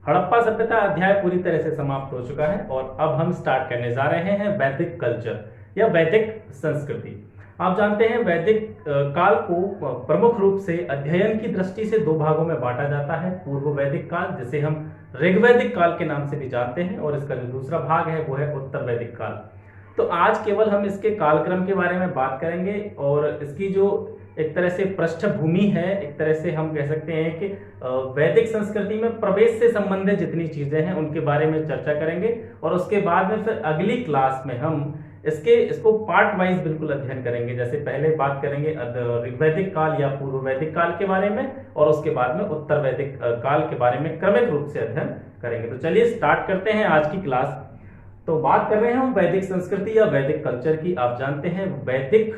हड़प्पा सभ्यता अध्याय पूरी तरह से समाप्त हो चुका है और अब हम स्टार्ट करने जा रहे हैं वैदिक कल्चर या वैदिक संस्कृति। आप जानते हैं वैदिक काल को प्रमुख रूप से अध्ययन की दृष्टि से दो भागों में बांटा जाता है। पूर्व वैदिक काल, जिसे हम ऋग्वैदिक काल के नाम से भी जानते हैं, और इसका जो दूसरा भाग है वो है उत्तर वैदिक काल। तो आज केवल हम इसके कालक्रम के बारे में बात करेंगे और इसकी जो एक तरह से पृष्ठभूमि है, एक तरह से हम कह सकते हैं कि वैदिक संस्कृति में प्रवेश से संबंधित जितनी चीजें हैं उनके बारे में चर्चा करेंगे। और उसके बाद में फिर अगली क्लास में हम इसको पार्ट वाइज बिल्कुल अध्ययन करेंगे। जैसे पहले बात करेंगे ऋग्वैदिक काल या पूर्व वैदिक काल के बारे में, और उसके बाद में उत्तर वैदिक काल के बारे में क्रमिक रूप से अध्ययन करेंगे। तो चलिए स्टार्ट करते हैं आज की क्लास। तो बात कर रहे हैं हम वैदिक संस्कृति या वैदिक कल्चर की। आप जानते हैं वैदिक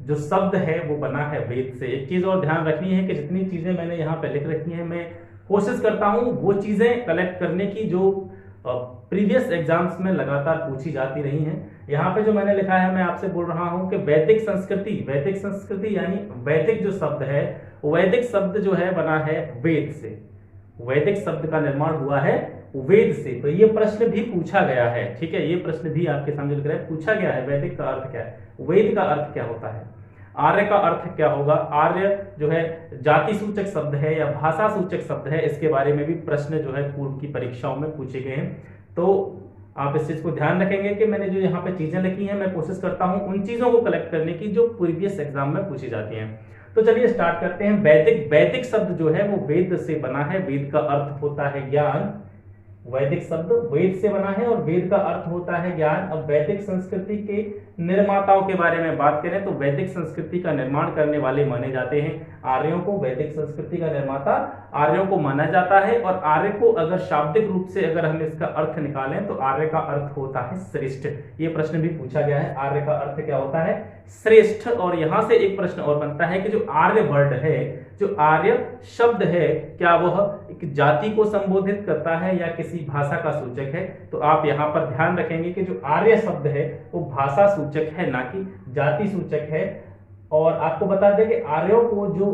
जो शब्द है वो बना है वेद से। एक चीज और ध्यान रखनी है कि जितनी चीजें मैंने यहाँ पे लिख रखी हैं, मैं कोशिश करता हूँ वो चीजें कलेक्ट करने की जो प्रीवियस एग्जाम्स में लगातार पूछी जाती रही हैं। यहाँ पे जो मैंने लिखा है, मैं आपसे बोल रहा हूँ कि वैदिक संस्कृति यानी वैदिक जो शब्द है, वैदिक शब्द जो है बना है वेद से। वैदिक शब्द का निर्माण हुआ है वेद से। तो ये प्रश्न भी पूछा गया है, ठीक है, ये प्रश्न भी आपके सामने लिख रहा है, पूछा गया है वैदिक का अर्थ क्या है, वेद का अर्थ क्या होता है, आर्य का अर्थ क्या होगा। आर्य जो है जाति सूचक शब्द है या भाषा सूचक शब्द है, इसके बारे में भी प्रश्न जो है पूर्व की परीक्षाओं में पूछे गए हैं। तो आप इस चीज को ध्यान रखेंगे कि मैंने जो यहाँ पे चीजें लिखी हैं, मैं कोशिश करता हूँ उन चीजों को कलेक्ट करने की जो प्रीवियस एग्जाम में पूछी जाती हैं। तो चलिए स्टार्ट करते हैं। वैदिक शब्द जो है वो वेद से बना है। वेद का अर्थ होता है ज्ञान। वैदिक शब्द वेद से बना है और वेद का अर्थ होता है ज्ञान। अब वैदिक संस्कृति के निर्माताओं के बारे में बात करें तो वैदिक संस्कृति का निर्माण करने वाले माने जाते हैं आर्यों को। वैदिक संस्कृति का निर्माता आर्यों को माना जाता है। और आर्य को अगर शाब्दिक रूप से अगर हम इसका अर्थ निकालें तो आर्य का अर्थ होता है श्रेष्ठ। ये प्रश्न भी पूछा गया है, आर्य का अर्थ क्या होता है, श्रेष्ठ। और यहां से एक प्रश्न और बनता है कि जो आर्य वर्ड है, जो आर्य शब्द है, क्या वह एक जाति को संबोधित करता है या किसी भाषा का सूचक है। तो आप यहाँ पर ध्यान रखेंगे कि जो आर्य शब्द है वो भाषा सूचक है, ना कि जाति सूचक है। और आपको बता दें कि आर्यों को जो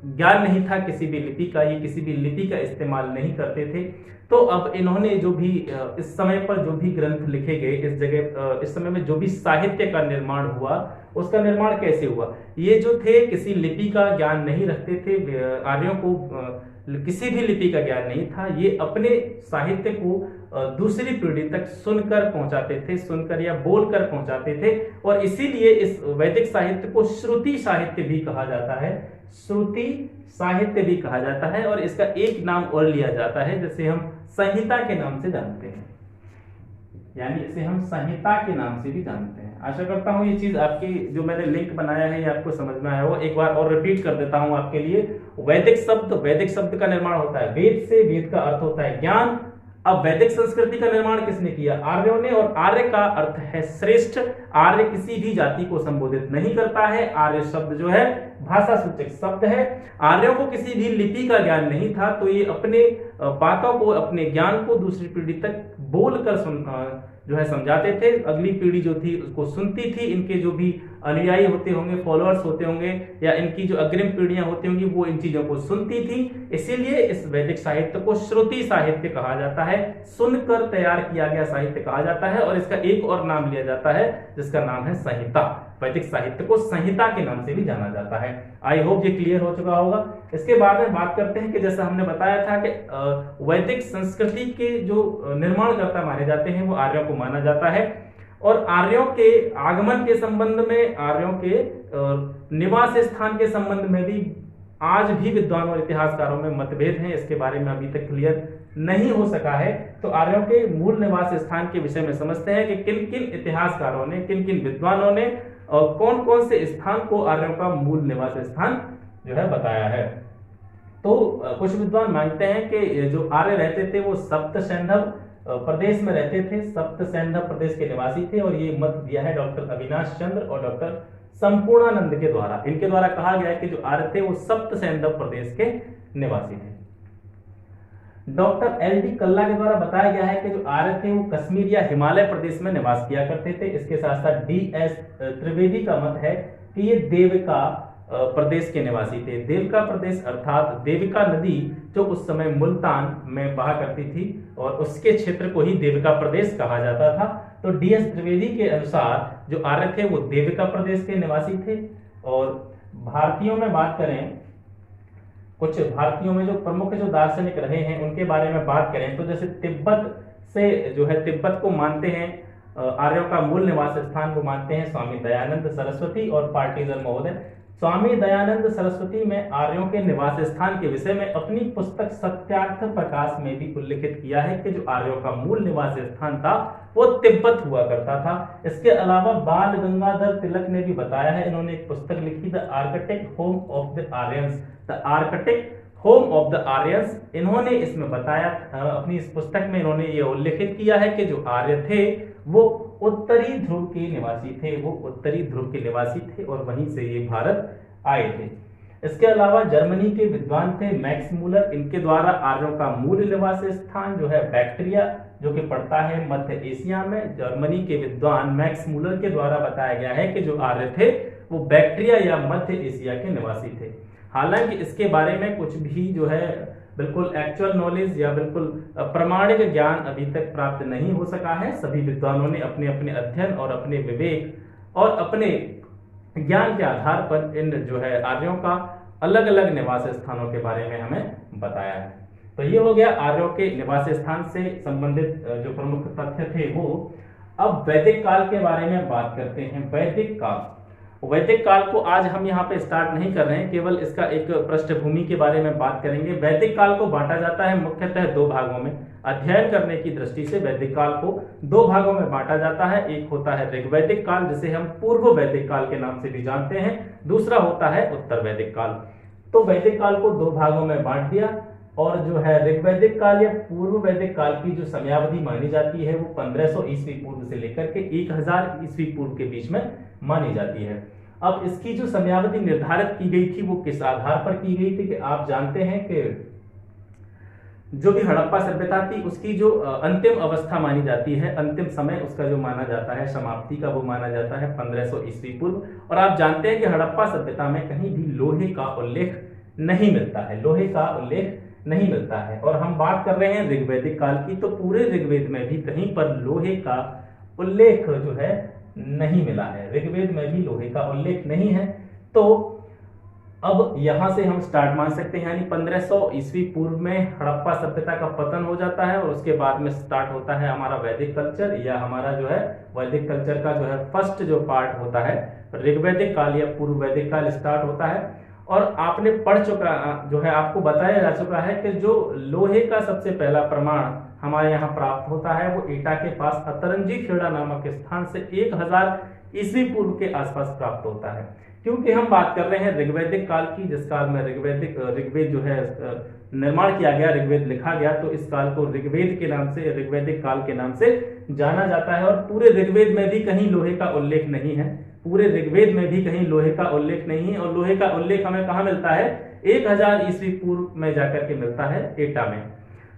ज्ञान नहीं था किसी भी लिपि का, ये किसी भी लिपि का इस्तेमाल नहीं करते थे। तो अब इन्होंने जो भी इस समय पर जो भी ग्रंथ लिखे गए, इस समय में जो भी साहित्य का निर्माण हुआ, उसका निर्माण कैसे हुआ। ये जो थे किसी लिपि का ज्ञान नहीं रखते थे, आर्यों को किसी भी लिपि का ज्ञान नहीं था। ये अपने साहित्य को दूसरी पीढ़ी तक सुनकर पहुंचाते थे, सुनकर या बोलकर पहुंचाते थे। और इसीलिए इस वैदिक साहित्य को श्रुति साहित्य भी कहा जाता है, श्रुति साहित्य भी कहा जाता है। और इसका एक नाम और लिया जाता है जिसे हम संहिता के नाम से जानते हैं, यानी इसे हम संहिता के नाम से भी जानते हैं। आशा करता हूं ये चीज आपकी जो मैंने लिंक बनाया है ये आपको समझ में आया हो। एक बार और रिपीट कर देता हूं आपके लिए। वैदिक शब्द का निर्माण होता है वेद से। वेद का अर्थ होता है ज्ञान। अब वैदिक संस्कृति का निर्माण किसने किया, आर्यों ने। और आर्य का अर्थ है श्रेष्ठ। आर्य किसी भी जाति को संबोधित नहीं करता है। आर्य शब्द जो है भाषा सूचक शब्द है। आर्यों को किसी भी लिपि का ज्ञान नहीं था, तो ये अपने बातों को, अपने ज्ञान को दूसरी पीढ़ी तक बोलकर जो है समझाते थे। अगली पीढ़ी जो थी उसको सुनती थी। इनके जो भी अनुयायी होते होंगे, फॉलोअर्स होते होंगे, या इनकी जो अग्रिम पीढ़ियां होती होंगी, वो इन चीजों को सुनती थी। इसीलिए इस वैदिक साहित्य को श्रुति साहित्य कहा जाता है, सुनकर तैयार किया गया साहित्य कहा जाता है। और इसका एक और नाम लिया जाता है जिसका नाम है संहिता। वैदिक साहित्य को संहिता के नाम से भी जाना जाता है। आई होप ये क्लियर हो चुका होगा। इसके बाद में बात करते हैं कि जैसा हमने बताया था कि वैदिक संस्कृति के जो निर्माणकर्ता माने जाते हैं वो आर्यों को माना जाता है। और आर्यों के आगमन के संबंध में, आर्यों के निवास स्थान के संबंध में भी आज भी विद्वानों और इतिहासकारों में मतभेद हैं। इसके बारे में अभी तक क्लियर नहीं हो सका है। तो आर्यों के मूल निवास स्थान के विषय में समझते हैं कि किन किन इतिहासकारों ने, किन किन विद्वानों ने और कौन कौन से स्थान को आर्यों का मूल निवास स्थान जो है बताया है। तो कुछ विद्वान मानते हैं कि जो आर्य रहते थे वो सप्त सैंधव प्रदेश में रहते थे, सप्त सैंधव प्रदेश के निवासी थे। और ये मत दिया है डॉक्टर अविनाश चंद्र और डॉक्टर संपूर्णानंद के द्वारा। इनके द्वारा कहा गया है कि जो आर्य थे वो सप्त सैंधव प्रदेश के निवासी थे। Doctor LD. कल्ला के द्वारा बताया गया है कि जो आर्य थे वो कश्मीर या हिमालय प्रदेश में निवास किया करते थे। इसके साथ साथ डी.एस. त्रिवेदी का मत है कि ये देविका प्रदेश के निवासी थे। देवका प्रदेश अर्थात देविका नदी जो उस समय मुल्तान में बहा करती थी और उसके क्षेत्र को ही देविका प्रदेश कहा जाता था। तो डीएस त्रिवेदी के अनुसार जो आर्य थे वो देविका प्रदेश के निवासी थे। और भारतीयों में बात करें, कुछ भारतीयों में जो प्रमुख जो दार्शनिक रहे हैं उनके बारे में बात करें तो जैसे तिब्बत से जो है, तिब्बत को मानते हैं आर्यों का मूल निवास स्थान, वो मानते हैं स्वामी दयानंद सरस्वती और पार्टीजन महोदय। स्वामी दयानंद सरस्वती में आर्यों के निवास स्थान के विषय में अपनी पुस्तक सत्यार्थ प्रकाश में भी उल्लेखित किया है कि जो आर्यों का मूल निवास स्थान था वो तिब्बत हुआ करता था। इसके अलावा बाल गंगाधर तिलक ने भी बताया है, इन्होंने एक पुस्तक लिखी the Arctic home of the Aryans, the Arctic home of the Aryans. इन्होंने इसमें बताया, अपनी इस पुस्तक में इन्होंने ये उल्लेखित किया है कि जो आर्य थे वो उत्तरी ध्रुव के निवासी थे, वो उत्तरी ध्रुव के निवासी थे और वहीं से ये भारत आए थे। इसके अलावा जर्मनी के विद्वान थे मैक्स मूलर, इनके द्वारा आर्यों का मूल निवास स्थान जो है बैक्ट्रिया जो कि पड़ता है मध्य एशिया में, जर्मनी के विद्वान मैक्स मूलर के द्वारा बताया गया है कि जो आर्य थे वो बैक्ट्रिया या मध्य एशिया के निवासी थे। हालांकि इसके बारे में कुछ भी जो है बिल्कुल एक्चुअल नॉलेज या बिल्कुल प्रमाणिक ज्ञान अभी तक प्राप्त नहीं हो सका है। सभी विद्वानों ने अपने अपने अध्ययन और अपने विवेक और अपने ज्ञान के आधार पर इन जो है आर्यों का अलग अलग निवास स्थानों के बारे में हमें बताया है। तो ये हो गया आर्यों के निवास स्थान से संबंधित जो प्रमुख तथ्य थे वो। अब वैदिक काल के बारे में बात करते हैं। वैदिक काल, वैदिक काल को आज हम यहाँ पे स्टार्ट नहीं कर रहे हैं, केवल इसका एक पृष्ठभूमि के बारे में बात करेंगे। वैदिक काल को बांटा जाता है मुख्यतः दो भागों में। अध्ययन करने की दृष्टि से वैदिक काल को दो भागों में बांटा जाता है। एक होता है ऋग्वैदिक काल जिसे हम पूर्व वैदिक काल के नाम से भी जानते हैं, दूसरा होता है उत्तर वैदिक काल। तो वैदिक काल को दो भागों में बांट दिया और जो है ऋग्वैदिक काल या पूर्व वैदिक काल की जो समयावधि मानी जाती है वो 1500 ईस्वी पूर्व से लेकर के 1000 ईस्वी पूर्व के बीच में मानी जाती है। अब इसकी जो समयावधि निर्धारित की गई थी वो किस आधार पर की गई थी कि आप जानते हैं कि जो भी हड़प्पा सभ्यता थी उसकी जो अंतिम अवस्था मानी जाती है, अंतिम समय उसका जो माना जाता है समाप्ति का, वो माना जाता है 1500 ईस्वी पूर्व। और आप जानते हैं कि हड़प्पा सभ्यता में कहीं भी लोहे का उल्लेख नहीं मिलता है, लोहे का उल्लेख नहीं मिलता है। और हम बात कर रहे हैं ऋग्वैदिक काल की, तो पूरे ऋग्वेद में भी कहीं पर लोहे का उल्लेख जो है नहीं मिला है, ऋग्वेद में भी लोहे का उल्लेख नहीं है। तो अब यहां से हम स्टार्ट मान सकते हैं, यानी 1500 ईस्वी पूर्व में हड़प्पा सभ्यता का पतन हो जाता है और उसके बाद में स्टार्ट होता है हमारा वैदिक कल्चर, या हमारा जो है वैदिक कल्चर का जो है फर्स्ट जो पार्ट होता है ऋग्वैदिक काल या पूर्व वैदिक काल स्टार्ट होता है। और आपने पढ़ चुका जो है, आपको बताया जा चुका है कि जो लोहे का सबसे पहला प्रमाण हमारे यहाँ प्राप्त होता है वो एटा के पास अतरंजी खेड़ा नामक स्थान से 1000 ईस्वी पूर्व के आसपास प्राप्त होता है। क्योंकि हम बात कर रहे हैं ऋग्वैदिक काल की, जिस काल में ऋग्वेद जो है निर्माण किया गया, ऋग्वेद लिखा गया, तो इस काल को ऋग्वेद के नाम से, ऋग्वैदिक काल के नाम से जाना जाता है। और पूरे ऋग्वेद में भी कहीं लोहे का उल्लेख नहीं है, पूरे ऋग्वेद में भी कहीं लोहे का उल्लेख नहीं है। और लोहे का उल्लेख हमें कहाँ मिलता है? 1000 ईस्वी पूर्व में जाकर के मिलता है एटा में।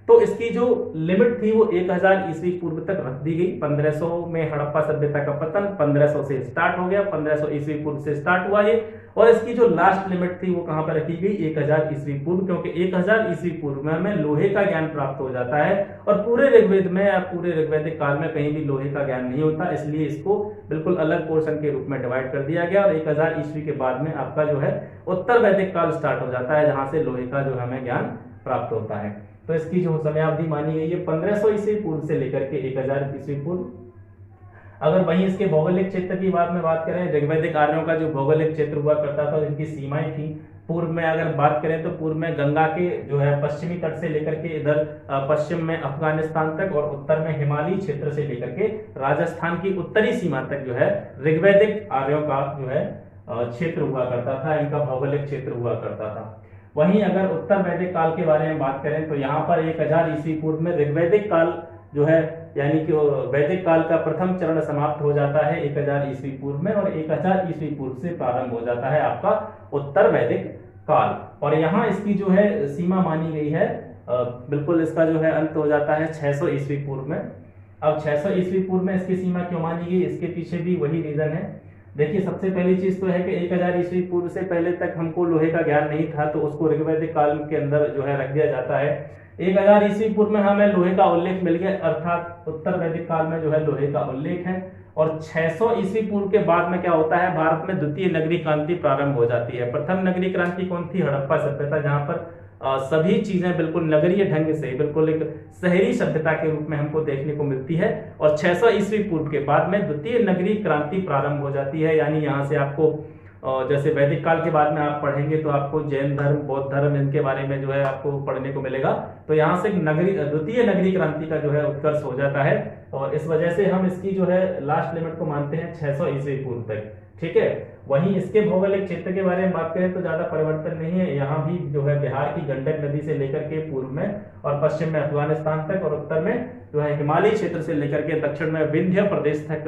तो इसकी जो लिमिट थी वो 1000 ईस्वी पूर्व तक रख दी गई। 1500 में हड़प्पा सभ्यता का पतन 1500 से स्टार्ट हो गया, 1500 ईस्वी पूर्व से स्टार्ट हुआ ये। और इसकी जो लास्ट लिमिट थी वो कहां पर रखी गई? 1000 ईस्वी पूर्व, क्योंकि 1000 ईस्वी पूर्व में हमें लोहे का ज्ञान प्राप्त हो जाता है और पूरे ऋग्वेद में या पूरे ऋग्वैदिक काल में कहीं भी लोहे का ज्ञान नहीं होता, इसलिए इसको बिल्कुल अलग पोर्शन के रूप में डिवाइड कर दिया गया। और 1000 ईस्वी के बाद में आपका जो है उत्तर वैदिक काल स्टार्ट हो जाता है, जहां से लोहे का जो हमें ज्ञान प्राप्त होता है। तो इसकी जो समयावधि मानी गई है 1500 ईस्वी पूर्व से लेकर के 1000 ईस्वी पूर्व। अगर वहीं इसके भौगोलिक क्षेत्र की बात करें, ऋग्वैदिक आर्यों का जो भौगोलिक क्षेत्र हुआ करता था इनकी सीमाएं थी। पूर्व में अगर बात करें तो पूर्व में गंगा के जो है पश्चिमी तट से लेकर के इधर पश्चिम में अफगानिस्तान तक, और उत्तर में हिमालयी क्षेत्र से लेकर के राजस्थान की उत्तरी सीमा तक जो है ऋग्वैदिक आर्यों का जो है क्षेत्र हुआ करता था, इनका भौगोलिक क्षेत्र हुआ करता था। वहीं अगर उत्तर वैदिक काल के बारे में बात करें तो यहाँ पर 1000 ईस्वी पूर्व में ऋग्वैदिक काल जो है, यानी कि वैदिक काल का प्रथम चरण समाप्त हो जाता है 1000 ईस्वी पूर्व में, और 1000 ईस्वी पूर्व से प्रारंभ हो जाता है आपका उत्तर वैदिक काल। और यहाँ इसकी जो है सीमा मानी गई है, बिल्कुल इसका जो है अंत हो जाता है 600 ईस्वी पूर्व में। अब 600 ईस्वी पूर्व में इसकी सीमा क्यों मानी गई, इसके पीछे भी वही रीजन है। देखिए सबसे पहली चीज तो है कि 1000 ईस्वी पूर्व से पहले तक हमको लोहे का ज्ञान नहीं था, तो उसको ऋग्वैदिक काल के अंदर जो है रख दिया जाता है। 1000 ईस्वी पूर्व में हमें लोहे का उल्लेख मिल गया, अर्थात उत्तर वैदिक काल में जो है लोहे का उल्लेख है। और 600 ईस्वी पूर्व के बाद में क्या होता है, भारत में द्वितीय नगरीय क्रांति प्रारंभ हो जाती है। प्रथम नगरीय क्रांति कौन थी, हड़प्पा सभ्यता, जहां पर सभी चीजें बिल्कुल नगरीय ढंग से, बिल्कुल एक शहरी सभ्यता के रूप में हमको देखने को मिलती है। और 600 ईस्वी पूर्व के बाद में द्वितीय नगरीय क्रांति प्रारंभ हो जाती है, यानी यहाँ से आपको जैसे वैदिक काल के बाद में आप पढ़ेंगे तो आपको जैन धर्म, बौद्ध धर्म, इनके बारे में जो है आपको पढ़ने को मिलेगा। तो यहाँ से द्वितीय नगरीय क्रांति का जो है उत्कर्ष हो जाता है, और इस वजह से हम इसकी जो है लास्ट लिमिट को मानते हैं 600 ईस्वी पूर्व तक। ठीक है, वहीं इसके भौगोलिक क्षेत्र के बारे में बात करें तो ज्यादा परिवर्तन नहीं है। यहाँ भी जो है बिहार की गंडक नदी से लेकर के पूर्व में और पश्चिम में अफगानिस्तान तक, और उत्तर में जो है हिमालयी क्षेत्र से लेकर के दक्षिण में विंध्य प्रदेश तक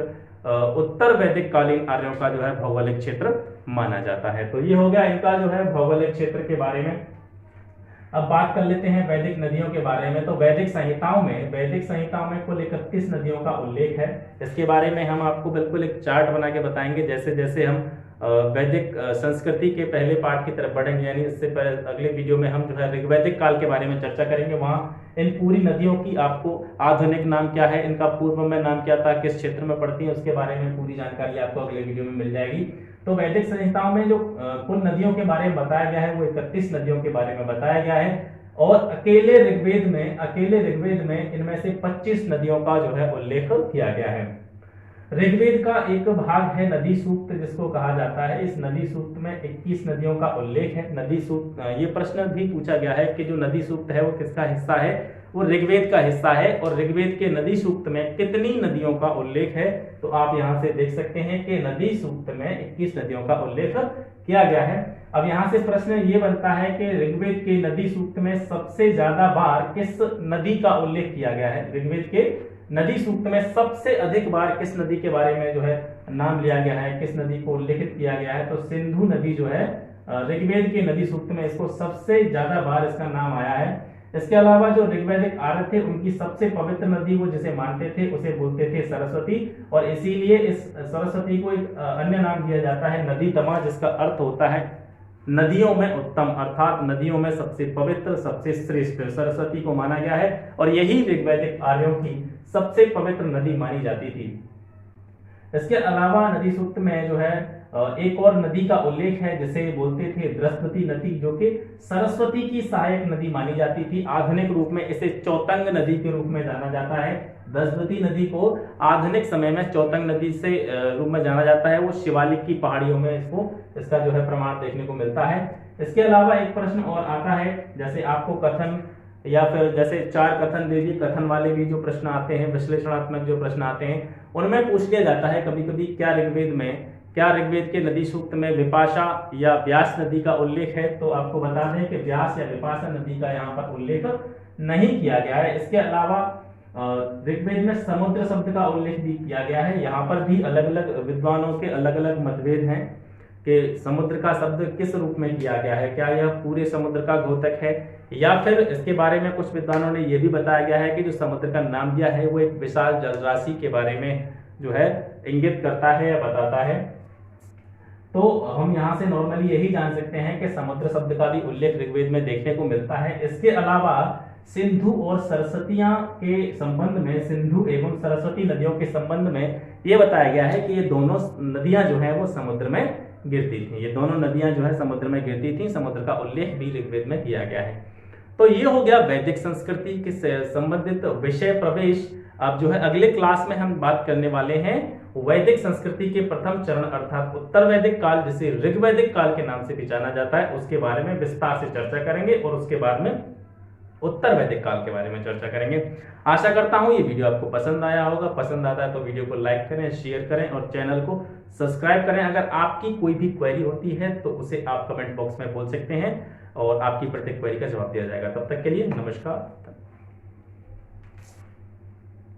उत्तर वैदिक कालीन आर्यों का जो है भौगोलिक क्षेत्र माना जाता है। तो ये हो गया इनका जो है भौगोलिक क्षेत्र के बारे में। अब बात कर लेते हैं वैदिक नदियों के बारे में। तो वैदिक संहिताओं में कुल 31 नदियों का उल्लेख है। इसके बारे में हम आपको बिल्कुल एक चार्ट बना के बताएंगे। जैसे जैसे हम वैदिक संस्कृति के पहले पार्ट की तरफ बढ़ेंगे, यानी इससे पहले अगले वीडियो में हम जो है ऋग्वैदिक काल के बारे में चर्चा करेंगे। वहाँ इन पूरी नदियों की आपको आधुनिक नाम क्या है, इनका पूर्व में नाम क्या था, किस क्षेत्र में पड़ती है, उसके बारे में पूरी जानकारी आपको अगले वीडियो में मिल जाएगी। तो वैदिक संहिताओं में जो कुल नदियों के बारे में बताया गया है वो 31 नदियों के बारे में बताया गया है, और अकेले ऋग्वेद में इनमें से 25 नदियों का जो है उल्लेख किया गया है। ऋग्वेद का एक भाग है नदी सूक्त, जिसको कहा जाता है। इस नदी सूक्त में 21 नदियों का उल्लेख है। नदी सूक्त, ये प्रश्न भी पूछा गया है कि जो नदी सूक्त है वो किसका हिस्सा है, वो ऋग्वेद का हिस्सा है। और ऋग्वेद के नदी सूक्त में कितनी नदियों का उल्लेख है, तो आप यहाँ से देख सकते हैं कि नदी सूक्त में 21 नदियों का उल्लेख किया गया है। अब यहाँ से प्रश्न ये बनता है कि ऋग्वेद के नदी सूक्त में सबसे ज्यादा बार किस नदी का उल्लेख किया गया है। ऋग्वेद के नदी सूक्त में सबसे अधिक बार किस नदी के बारे में जो है नाम लिया गया है, किस नदी को उल्लेखित किया गया है, तो सिंधु नदी जो है ऋग्वेद के नदी सूक्त में इसको सबसे ज्यादा बार इसका नाम आया है। इसके अलावा जो ऋग्वैदिक आर्य थे उनकी सबसे पवित्र नदी वो जिसे मानते थे उसे बोलते थे सरस्वती, और इसीलिए इस सरस्वती को एक अन्य नाम दिया जाता है नदीतमा, जिसका अर्थ होता है नदियों में उत्तम, अर्थात नदियों में सबसे पवित्र, सबसे श्रेष्ठ सरस्वती को माना गया है। और यही ऋग्वैदिक आर्यों की सबसे पवित्र नदी मानी जाती थी। इसके अलावा नदी सूक्त में जो है एक और नदी का उल्लेख है जिसे बोलते थे बृहस्पति नदी, जो कि सरस्वती की सहायक नदी मानी जाती थी। आधुनिक रूप में इसे चौतंग नदी के रूप में जाना जाता है। बृहस्पति नदी को आधुनिक समय में चौतंग नदी से रूप में जाना जाता है। वो शिवालिक की पहाड़ियों में इसका जो है प्रमाण देखने को मिलता है। इसके अलावा एक प्रश्न और आता है, जैसे आपको कथन या फिर जैसे चार कथन देवी कथन वाले भी जो प्रश्न आते हैं, विश्लेषणात्मक जो प्रश्न आते हैं, उनमें पूछ लिया जाता है कभी कभी क्या ऋग्वेद के नदी सूक्त में विपाशा या व्यास नदी का उल्लेख है। तो आपको बता दें कि व्यास या विपाशा नदी का यहाँ पर उल्लेख नहीं किया गया है। इसके अलावा ऋग्वेद में समुद्र शब्द का उल्लेख भी किया गया है। यहाँ पर भी अलग अलग विद्वानों के अलग अलग मतभेद हैं कि समुद्र का शब्द किस रूप में किया गया है, क्या यह पूरे समुद्र का घोतक है, या फिर इसके बारे में कुछ विद्वानों ने यह भी बताया गया है कि जो समुद्र का नाम दिया है वो एक विशाल जलराशि के बारे में जो है इंगित करता है या बताता है। तो हम यहाँ से नॉर्मली यही जान सकते हैं कि समुद्र शब्द का भी उल्लेख ऋग्वेद में देखने को मिलता है। इसके अलावा सिंधु और सरस्वतियां के संबंध में, सिंधु एवं सरस्वती नदियों के संबंध में ये बताया गया है कि ये दोनों नदियां जो है वो समुद्र में गिरती थी। ये दोनों नदियां जो है समुद्र में गिरती थी। समुद्र का उल्लेख भी ऋग्वेद में किया गया है। तो ये हो गया वैदिक संस्कृति के संबंधित विषय प्रवेश। अब जो है अगले क्लास में हम बात करने वाले हैं वैदिक संस्कृति के प्रथम चरण अर्थात उत्तर वैदिक काल, जिसे ऋग्वैदिक काल के नाम से भी जाना जाता है, उसके बारे में विस्तार से चर्चा करेंगे और उसके बाद में उत्तर वैदिक काल के बारे में चर्चा करेंगे। आशा करता हूं ये वीडियो आपको पसंद आया होगा। पसंद आता है तो वीडियो को लाइक करें, शेयर करें और चैनल को सब्सक्राइब करें। अगर आपकी कोई भी क्वेरी होती है तो उसे आप कमेंट बॉक्स में बोल सकते हैं और आपकी प्रत्येक क्वेरी का जवाब दिया जाएगा। तब तक के लिए नमस्कार।